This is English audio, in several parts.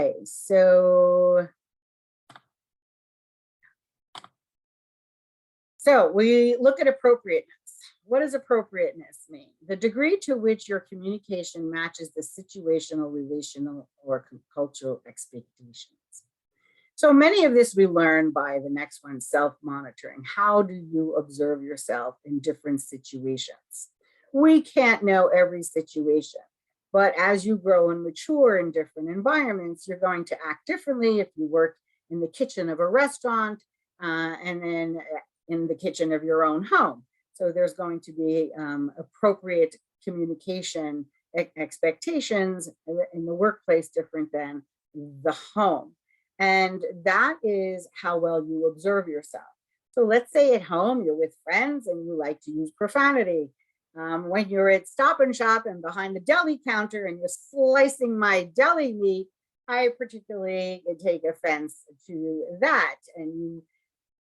Okay, so we look at appropriateness. What does appropriateness mean? The degree to which your communication matches the situational, relational, or cultural expectations. So many of this we learn by the next one, self-monitoring. How do you observe yourself in different situations? We can't know every situation, but as you grow and mature in different environments, you're going to act differently if you work in the kitchen of a restaurant and then in the kitchen of your own home. So there's going to be appropriate communication expectations in the workplace different than the home. And that is how well you observe yourself. So let's say at home, you're with friends and you like to use profanity. When you're at Stop and Shop and behind the deli counter and you're slicing my deli meat, I particularly take offense to that. And you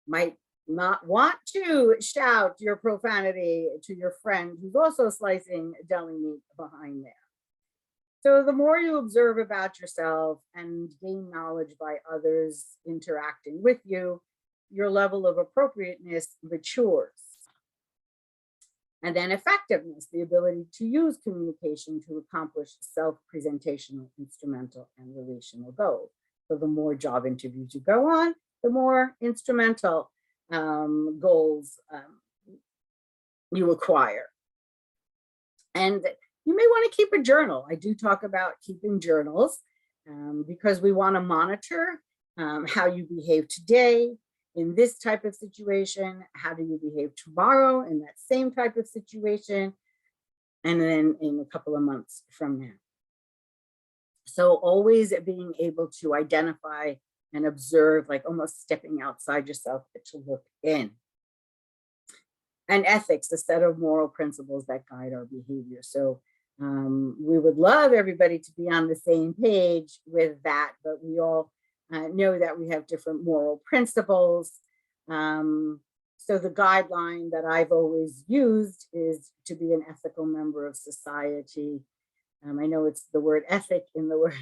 might not want to shout your profanity to your friend who's also slicing deli meat behind there. So the more you observe about yourself and gain knowledge by others interacting with you, your level of appropriateness matures. And then effectiveness, the ability to use communication to accomplish self-presentational, instrumental, and relational goals. So the more job interviews you go on, the more instrumental goals you acquire. And you may want to keep a journal. I do talk about keeping journals because we want to monitor how you behave today in this type of situation. How do you behave tomorrow in that same type of situation? And then in a couple of months from now. So always being able to identify and observe, like almost stepping outside yourself to look in. And ethics, a set of moral principles that guide our behavior. So we would love everybody to be on the same page with that, but we all know that we have different moral principles. So the guideline that I've always used is to be an ethical member of society. I know it's the word ethic in the word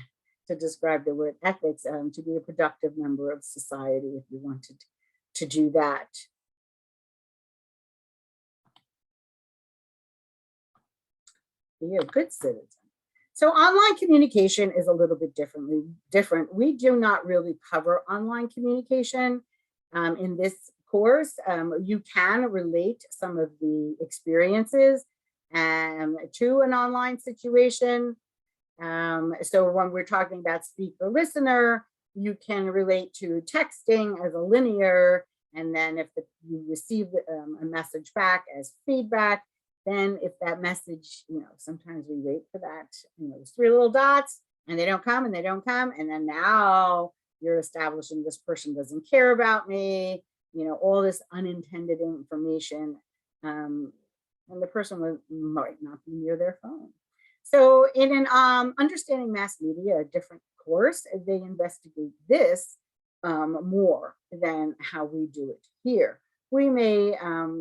to describe the word ethics, to be a productive member of society if you wanted to do that. Be a good citizen. So online communication is a little bit different. We do not really cover online communication in this course. You can relate some of the experiences to an online situation. So when we're talking about speaker listener, you can relate to texting as a linear, and then if you receive a message back as feedback, then if that message, sometimes we wait for that, there's 3 little dots and they don't come and they don't come. And then now you're establishing this person doesn't care about me, all this unintended information. And the person might not be near their phone. So in an Understanding Mass Media, a different course, they investigate this more than how we do it here. We may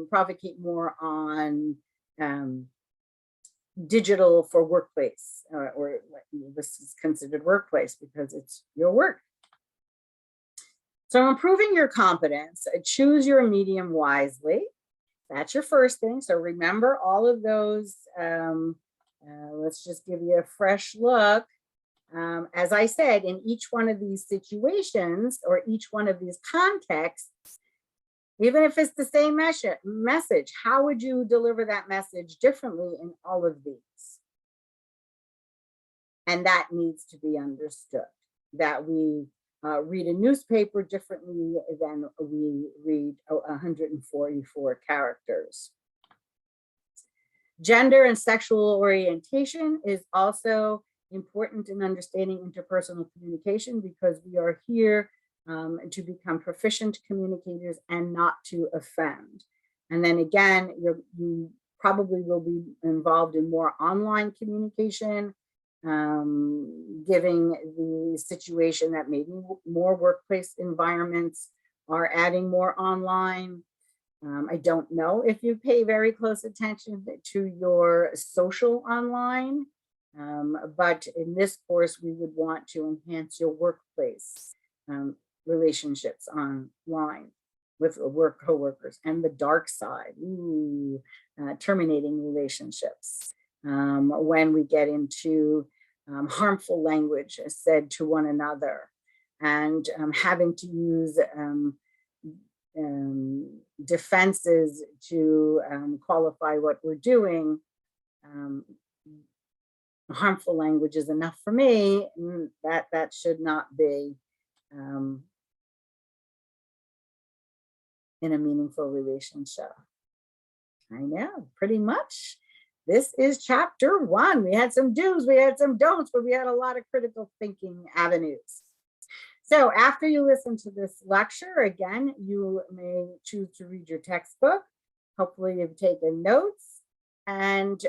provocate more on digital for workplace, or this is considered workplace because it's your work. So improving your competence, choose your medium wisely. That's your first thing. So remember all of those. Let's just give you a fresh look. As I said, in each one of these situations or each one of these contexts, even if it's the same message, how would you deliver that message differently in all of these? And that needs to be understood, that we read a newspaper differently than we read 144 characters. Gender and sexual orientation is also important in understanding interpersonal communication because we are here to become proficient communicators and not to offend. And then again, you probably will be involved in more online communication, giving the situation that maybe more workplace environments are adding more online. I don't know if you pay very close attention to your social online But in this course, we would want to enhance your workplace relationships online with work coworkers, and the dark side, terminating relationships when we get into harmful language said to one another, and having to use defenses to qualify what we're doing. Harmful language is enough for me. That should not be in a meaningful relationship. I know, pretty much. This is chapter 1. We had some do's, we had some don'ts, but we had a lot of critical thinking avenues. So after you listen to this lecture, again, you may choose to read your textbook. Hopefully you've taken notes. And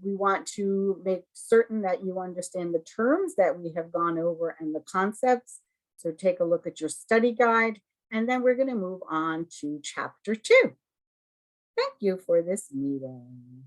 we want to make certain that you understand the terms that we have gone over and the concepts. So take a look at your study guide, and then we're going to move on to chapter 2. Thank you for this meeting.